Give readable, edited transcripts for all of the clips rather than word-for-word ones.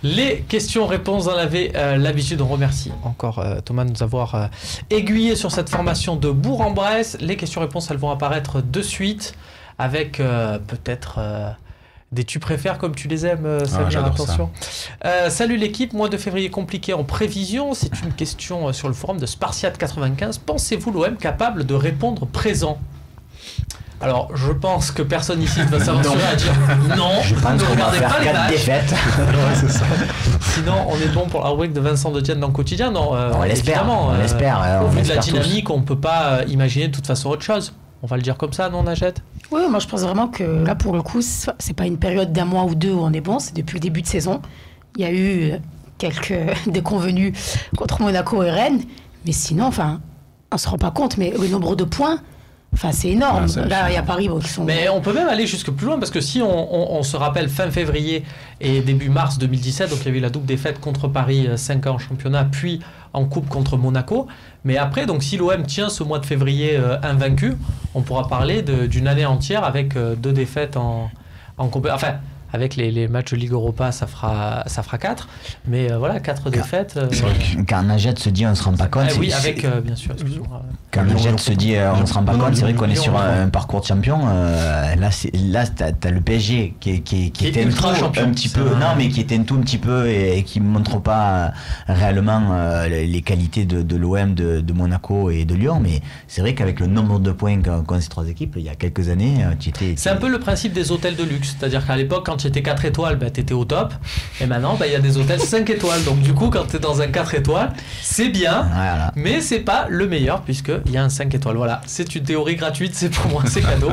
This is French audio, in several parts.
Les questions-réponses, on avait l'habitude. On remercie encore Thomas de nous avoir aiguillé sur cette formation de Bourg-en-Bresse. Les questions-réponses, elles vont apparaître de suite avec peut-être des tu préfères comme tu les aimes, Samir, attention. Salut l'équipe, mois de février compliqué en prévision. C'est une question sur le forum de Spartiate 95. Pensez-vous l'OM capable de répondre présent? Alors, je pense que personne ici ne va s'aventurer à dire non. Je pense qu'on va faire 4 défaites. Ouais, c'est ça. Sinon, on est bon pour la rubrique de Vincent de Dienne dans le quotidien. Non, on l'espère. On l'espère. Au vu de la dynamique, on ne peut pas imaginer de toute façon autre chose. On va le dire comme ça, non, Najette? Oui, moi je pense vraiment que là, pour le coup, c'est pas une période d'un mois ou deux où on est bon, c'est depuis le début de saison. Il y a eu quelques déconvenus contre Monaco et Rennes, mais sinon, enfin, on se rend pas compte, mais le nombre de points, enfin, c'est énorme. Là, il y a Paris qui sont... Mais on peut même aller jusque plus loin, parce que si on se rappelle fin février et début mars 2017, donc il y avait eu la double défaite contre Paris, 5 ans en championnat, puis en coupe contre Monaco. Mais après, donc si l'OM tient ce mois de février invaincu, on pourra parler d'une année entière avec 2 défaites en compétition. Enfin, avec les matchs de Ligue Europa, ça fera 4. Mais voilà, 4 défaites. Quand Najette se dit on ne se rend pas compte. Oui, avec, bien sûr, excuse-moi. Quand Najette se dit on ne se rend pas compte, c'est vrai qu'on est sur un parcours de champion. Là, t'as le PSG qui était ultra champion. Un petit peu. Non, mais qui était tout un petit peu et qui ne montre pas réellement les qualités de l'OM, de Monaco et de Lyon. Mais c'est vrai qu'avec le nombre de points qu'ont ces 3 équipes, il y a quelques années, c'est un peu le principe des hôtels de luxe. C'est-à-dire qu'à l'époque, quand tu étais 4 étoiles, tu étais au top. Et maintenant, il y a des hôtels 5 étoiles. Donc du coup, quand tu es dans un 4 étoiles, c'est bien, voilà. Mais c'est pas le meilleur puisqu'il y a un 5 étoiles. Voilà, c'est une théorie gratuite, c'est pour moi, c'est cadeau.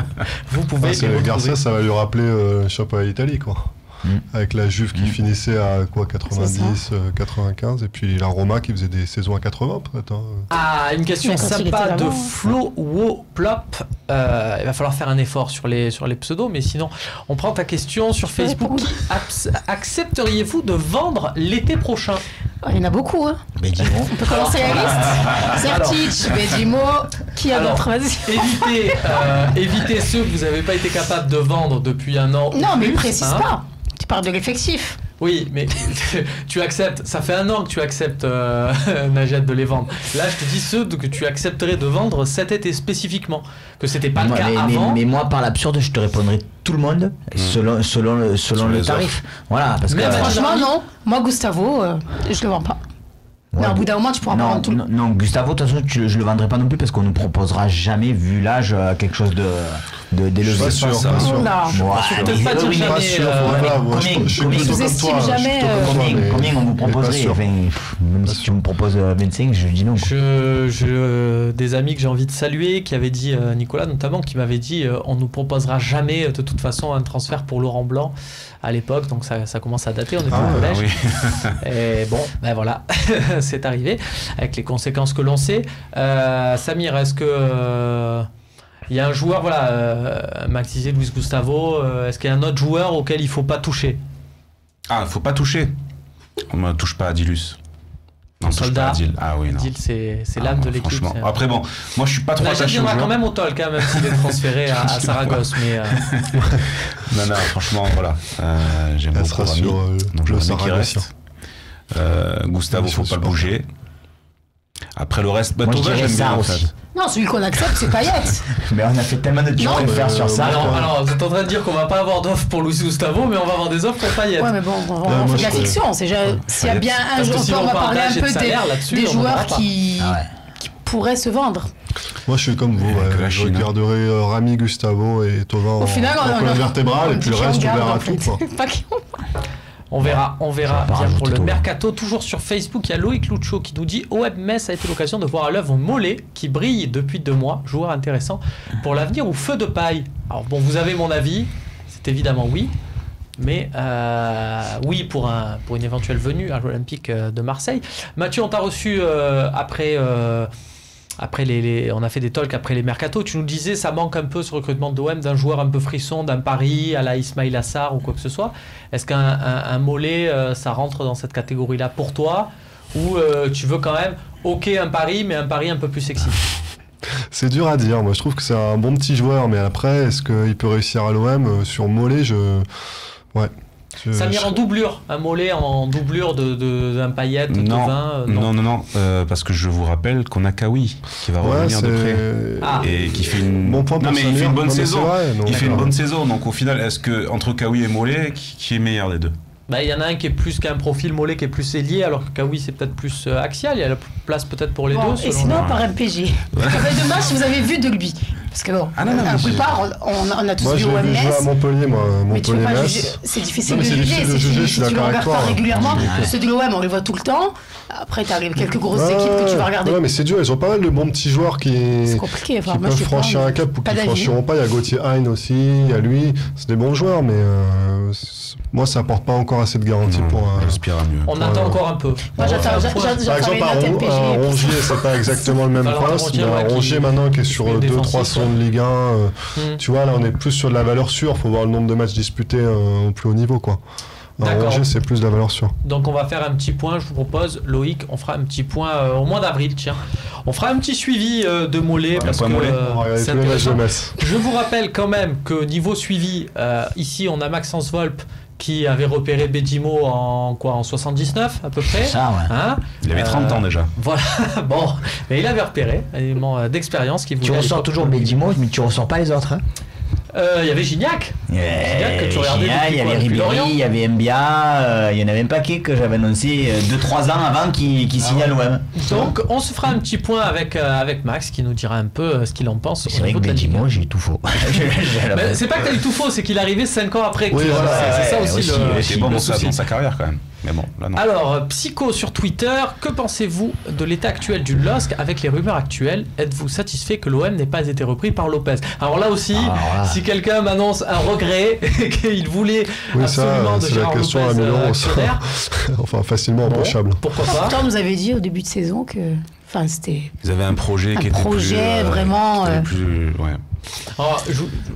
Vous pouvez... Garcia, ça va lui rappeler championnat d'Italie, quoi. Avec la Juve qui finissait à quoi, 90, 95, et puis la Roma qui faisait des saisons à 80 peut-être. Hein. Ah, une question sympa de Flo Woplop. Il va falloir faire un effort sur les pseudos, mais sinon, on prend ta question sur Facebook. Accepteriez-vous de vendre l'été prochain? Il y en a beaucoup, hein. On peut commencer la liste. Sertic, Bedimo, qui a d'autres? Vas-y. Évitez ceux que vous n'avez pas été capable de vendre depuis un an. Non, mais précise pas. Tu parles de l'effectif. Oui, mais tu acceptes, ça fait un an que tu acceptes, Najette, de les vendre. Là, je te dis ceux que tu accepterais de vendre cet été spécifiquement, que c'était pas le cas avant. Mais moi, par l'absurde, je te répondrai tout le monde selon le tarif. Voilà, parce que franchement, non. Moi, Gustavo, je le vends pas. Ouais, mais au bout d'un moment, tu pourras pas vendre tout. Non, Gustavo, de toute façon, je le vendrai pas non plus parce qu'on nous proposera jamais, vu l'âge, quelque chose d'élevé. Pas sûr. Peut-être pas dire jamais. Combien on vous proposerait? Même si tu me proposes 25, je dis non. Des amis que j'ai envie de saluer, qui avaient dit, Nicolas notamment, qui m'avait dit on nous proposera jamais de toute façon un transfert pour Laurent Blanc à l'époque, donc ça commence à dater, on était au collège. Oui. Et bon, ben voilà, c'est arrivé, avec les conséquences que l'on sait. Samir, est-ce que... il y a un joueur, voilà, Max disait Luis Gustavo, est-ce qu'il y a un autre joueur auquel il ne faut pas toucher? Ah, il ne faut pas toucher. On ne touche pas à Dilus. Non, Soldat. Ah oui, non. Dil, c'est l'âme de l'équipe. Après, bon, moi je suis pas trop attaché au joueur. Quand même au Tolk, même s'il est transféré à Saragosse. Mais non, franchement, voilà. J'aime beaucoup Rami. Donc je sais qui reste. Gustavo, faut pas le bouger. Après le reste, Tova, j'aime bien aussi. Non, celui qu'on accepte, c'est Payet. Mais on a fait tellement de choses à faire sur ça. Alors, vous êtes en train de dire qu'on va pas avoir d'offres pour Luis Gustavo, mais on va avoir des offres pour Payet. Ouais, mais bon, on fait de la fiction. S'il y a bien un joueur, on va parler un peu des joueurs qui pourraient se vendre. Moi, je suis comme vous. Je regarderai Rami, Gustavo et Tova en colonne vertébrale, et puis le reste, on verra tout. On verra bien pour le mercato. Toujours sur Facebook, il y a Loïc Lucho qui nous dit OM Metz a été l'occasion de voir à l'œuvre Mollet qui brille depuis 2 mois, joueur intéressant pour l'avenir ou feu de paille. Alors bon, vous avez mon avis, c'est évidemment oui, mais oui pour une éventuelle venue à l'Olympique de Marseille. Mathieu, on t'a reçu après on a fait des talks après les mercatos. Tu nous disais ça manque un peu ce recrutement de l'OM d'un joueur un peu frisson, d'un pari à la Ismail Assar ou quoi que ce soit. Est-ce qu'un Mollet ça rentre dans cette catégorie-là pour toi, ou tu veux quand même un pari, mais un pari un peu plus sexy? C'est dur à dire. Moi je trouve que c'est un bon petit joueur, mais après est-ce qu'il peut réussir à l'OM? Sur Mollet, ouais. Samir en doublure, un Mollet en doublure d'un Payet, de Thauvin. Non, parce que je vous rappelle qu'on a Kawi qui va revenir de près et qui fait une il fait une bonne saison. Il fait une bonne saison. Donc au final, est-ce que entre Kawi et Mollet, qui est meilleur des deux? Il y en a un qui est plus qu'un profil Mollet qui est plus ailier, alors que Kawi c'est peut-être plus axial. Il y a la place peut-être pour les deux. Et sinon, par MPG. Quel match vous avez vu de lui? Parce que la plupart, on a tous vu au MS. Moi, j'ai vu à Montpellier, Montpellier-Metz. C'est difficile de juger. Si tu le regardes pas régulièrement, ceux de l'OM, on les voit tout le temps. Après, tu arrives quelques grosses équipes que tu vas regarder. Ouais, mais c'est dur. Ils ont pas mal de bons petits joueurs qui peuvent franchir un cap ou qui ne franchiront pas. Il y a Gauthier Hein aussi, il y a lui. C'est des bons joueurs, mais moi, ça apporte pas encore assez de garantie pour. J'aspire à mieux. On attend encore un peu. Moi, j'attends. Par exemple, à Rongier, c'est pas exactement le même poste. Rongier, maintenant, qui est sur 2-3 saisons de Ligue 1, tu vois, là, on est plus sur de la valeur sûre. Faut voir le nombre de matchs disputés au plus haut niveau, quoi. Rongier, c'est plus de la valeur sûre. Donc on va faire un petit point, je vous propose, Loïc, on fera un petit point au mois d'avril, tiens. On fera un petit suivi de Mollet, parce que c'est intéressant. Je vous rappelle quand même que niveau suivi, ici on a Maxence Volpe qui avait repéré Bedimo en 79 à peu près. Ça, ouais. Hein, il avait 30 ans déjà. Voilà, bon, mais il avait repéré, un élément d'expérience qui vous. Tu ressors toujours Bedimo, mais tu ressors pas les autres. Il y avait Gignac. Gignac que tu regardais. Il y avait Ribéry, il y avait Mbia, il y en avait un paquet que j'avais annoncé 2-3 ans avant qui signe à l'OM. Donc on se fera un petit point avec Max qui nous dira un peu ce qu'il en pense. C'est vrai que Bedimo, j'ai eu tout faux. C'est pas que t'as eu tout faux, c'est qu'il est arrivé 5 ans après. Oui, c'est ça aussi c'est bon dans sa carrière quand même. Mais bon, là non. Alors, Psycho sur Twitter, que pensez-vous de l'état actuel du LOSC avec les rumeurs actuelles? Êtes-vous satisfait que l'OM n'ait pas été repris par Lopez? Alors là aussi, si quelqu'un m'annonce un regret qu'il voulait absolument de Gérard Lopez actionnaire, enfin facilement approchable. Pourquoi pas? Pourtant, nous avait dit au début de saison que, c'était. Ils avaient un projet qui était plus, vraiment. Alors,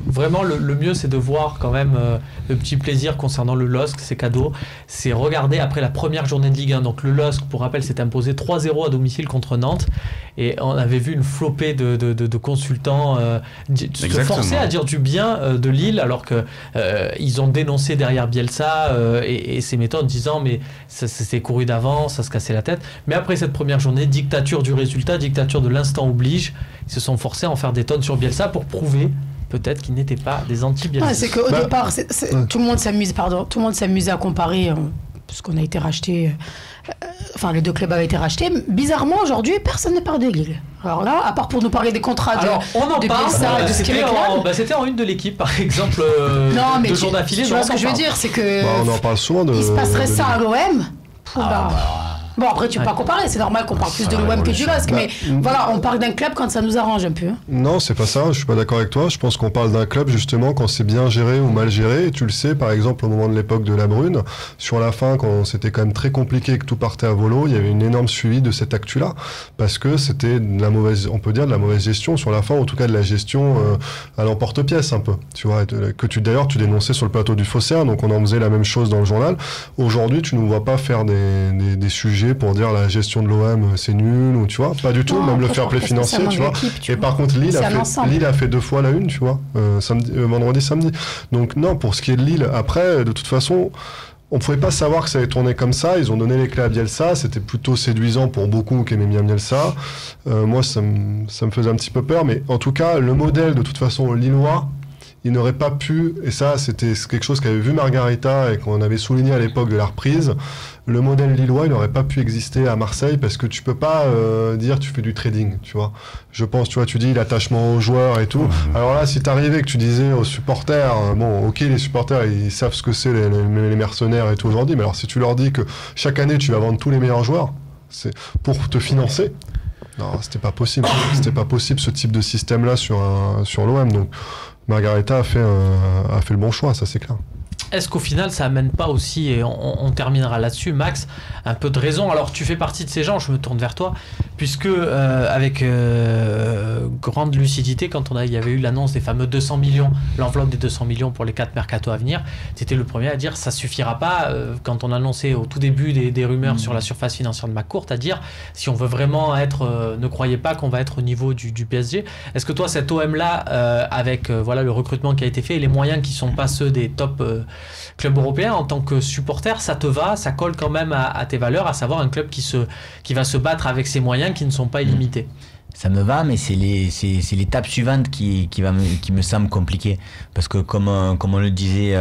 vraiment, le mieux, c'est de voir quand même le petit plaisir concernant le LOSC, c'est cadeau. C'est regarder après la première journée de Ligue 1. Donc le LOSC, pour rappel, s'est imposé 3-0 à domicile contre Nantes. Et on avait vu une flopée de consultants se forcer à dire du bien de Lille, alors qu'ils ont dénoncé derrière Bielsa et ses méthodes, disant mais ça s'est couru d'avance, ça se cassait la tête. Mais après cette première journée, dictature du résultat, dictature de l'instant oblige, ils se sont forcés à en faire des tonnes sur Bielsa pour prouver peut-être qu'ils n'étaient pas des anti-Bielsa. C'est qu'au départ, tout le monde s'amuse à comparer, puisqu'on a été racheté, les deux clubs avaient été rachetés. Bizarrement, aujourd'hui, personne ne parle de Lille. Alors là, à part pour nous parler des contrats de Bielsa, de ce qu'il réclame. C'était en une de l'équipe, par exemple, deux jours d'affilée. Tu vois ce que je veux dire, c'est que on en parle souvent il se passerait ça à l'OM. Bon, après, tu peux pas comparer, c'est normal qu'on parle plus de l'OM que du LOSC, mais voilà, on parle d'un club quand ça nous arrange un peu. Non, c'est pas ça, je suis pas d'accord avec toi. Je pense qu'on parle d'un club justement quand c'est bien géré ou mal géré. Et tu le sais, par exemple, au moment de l'époque de la Brune, sur la fin, quand c'était quand même très compliqué et que tout partait à volo, il y avait une énorme suivi de cette actu-là, parce que c'était de la mauvaise, on peut dire de la mauvaise gestion sur la fin, en tout cas de la gestion à l'emporte-pièce un peu. Tu vois, que tu dénonçais sur le plateau du Phocéen, donc on en faisait la même chose dans le journal. Aujourd'hui, tu ne vois pas faire des sujets pour dire la gestion de l'OM c'est nul, ou tu vois, pas du tout, même le fair play financier, tu vois. Et par contre, Lille a fait 2 fois la une, tu vois, vendredi, samedi. Donc non, pour ce qui est de Lille, après, de toute façon, on pouvait pas savoir que ça allait tourner comme ça. Ils ont donné les clés à Bielsa, c'était plutôt séduisant pour beaucoup qui aimaient bien Bielsa. Moi, ça me faisait un petit peu peur, mais en tout cas, le modèle, de toute façon, lillois, il n'aurait pas pu, et ça c'était quelque chose qu'avait vu Margarita et qu'on avait souligné à l'époque de la reprise, le modèle lillois il n'aurait pas pu exister à Marseille parce que tu peux pas dire tu fais du trading, tu vois. Je pense, tu vois, tu dis l'attachement aux joueurs et tout. Alors là, si t'arrivais que tu disais aux supporters, bon ok, les supporters ils savent ce que c'est les mercenaires et tout aujourd'hui, mais alors si tu leur dis que chaque année tu vas vendre tous les meilleurs joueurs, c'est pour te financer. Non, c'était pas possible. C'était pas possible ce type de système-là sur l'OM. Donc Margarita a fait le bon choix, ça c'est clair. Est-ce qu'au final ça amène pas aussi, et on terminera là-dessus, Max, un peu de raison? Alors tu fais partie de ces gens, je me tourne vers toi, puisque avec grande lucidité, quand il y avait eu l'annonce des fameux 200 millions, l'enveloppe des 200 millions pour les 4 mercatos à venir, tu étais le premier à dire ça suffira pas, quand on annonçait au tout début des rumeurs sur la surface financière de McCourt, à dire si on veut vraiment être, ne croyez pas qu'on va être au niveau du PSG. Est-ce que toi cet OM là, avec le recrutement qui a été fait et les moyens qui sont pas ceux des top club européen, en tant que supporter, ça te va, ça colle quand même à tes valeurs, à savoir un club qui va se battre avec ses moyens qui ne sont pas illimités. Ça me va, mais c'est l'étape suivante qui me semble compliquée. Parce que comme on le disait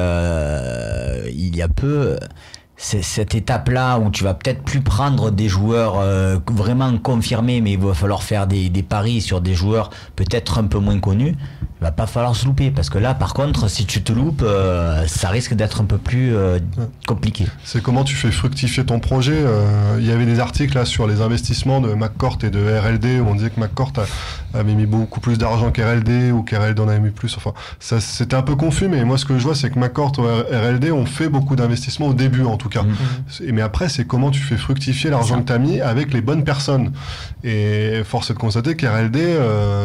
il y a peu, c'est cette étape-là où tu vas peut-être plus prendre des joueurs vraiment confirmés, mais il va falloir faire des paris sur des joueurs peut-être un peu moins connus. Il va pas falloir se louper, parce que là, par contre, si tu te loupes, ça risque d'être un peu plus compliqué. C'est comment tu fais fructifier ton projet. Il y avait des articles là sur les investissements de McCourt et de RLD, où on disait que McCourt avait mis beaucoup plus d'argent qu'RLD, ou qu'RLD en avait mis plus. Enfin, c'était un peu confus, mais moi, ce que je vois, c'est que McCourt et RLD ont fait beaucoup d'investissements au début, en tout cas. Mais après, c'est comment tu fais fructifier l'argent que tu as mis avec les bonnes personnes. Et force est de constater qu'RLD,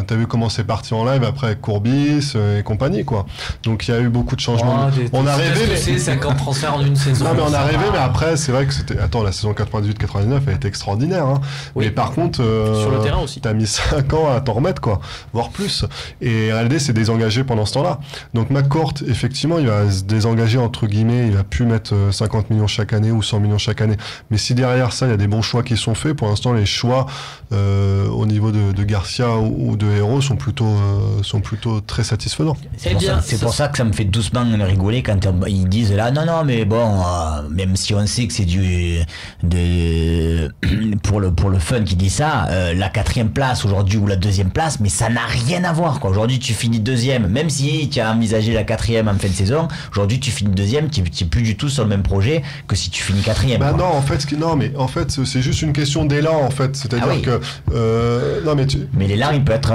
tu as vu comment c'est parti en live après avec Courbis et compagnie, quoi. Donc il y a eu beaucoup de changements. On a rêvé, mais c'est 50 transferts en une saison. Non, mais on a rêvé, mais après c'est vrai que c'était. Attends, la saison 98-99 elle était extraordinaire. Hein. Oui. Mais par contre, sur le terrain aussi. T'as mis 5 ans à t'en remettre, quoi, voire plus. Et RLD s'est désengagé pendant ce temps-là. Donc McCourt, effectivement, il va se désengager entre guillemets. Il va plus mettre 50 millions chaque année ou 100 millions chaque année. Mais si derrière ça, il y a des bons choix qui sont faits, pour l'instant, les choix au niveau de Garcia ou de Héros sont plutôt très satisfaisant. C'est pour ça que ça me fait doucement rigoler quand ils disent là non mais bon même si on sait que c'est pour le fun qui dit ça, la 4e place aujourd'hui ou la 2e place, mais ça n'a rien à voir, quoi. Aujourd'hui tu finis 2e, même si tu as envisagé la 4e en fin de saison, aujourd'hui tu finis 2e, tu n'es plus du tout sur le même projet que si tu finis 4e. Bah non, en fait c'est juste une question d'élan, en fait, c'est-à-dire que mais l'élan il peut être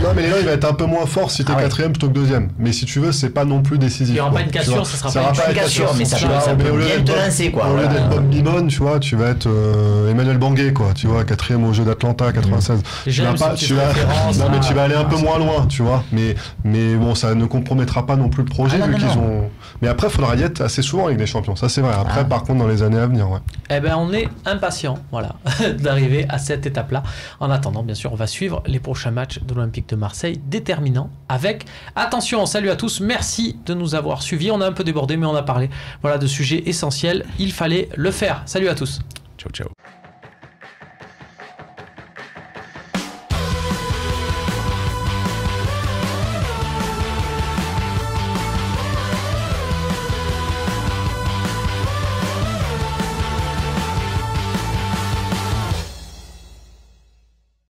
non, mais l'élan il va être un peu moins fort si t'es 4e plutôt que 2e. Mais si tu veux, c'est pas non plus décisif. Il n'y aura pas une cassure, ça sera pas une cassure, mais ça peut bien te lancer, quoi. Au lieu d'être Bob Bimon, tu vois, tu vas être Emmanuel Banguet, quoi. Tu vois, 4e au jeu d'Atlanta, 96. Tu vas aller un peu moins loin, tu vois. Mais bon, ça ne compromettra pas non plus le projet, vu qu'ils ont. Mais après, il faudra y être assez souvent avec des champions. Ça, c'est vrai. Après, par contre, dans les années à venir, ouais. Eh ben, on est impatient, voilà, d'arriver à cette étape-là. En attendant, bien sûr, on va suivre les prochains matchs de l'Olympique de Marseille, déterminants, avec attention. Salut à tous, merci de nous avoir suivis. On a un peu débordé, mais on a parlé, voilà, de sujets essentiels. Il fallait le faire. Salut à tous. Ciao, ciao.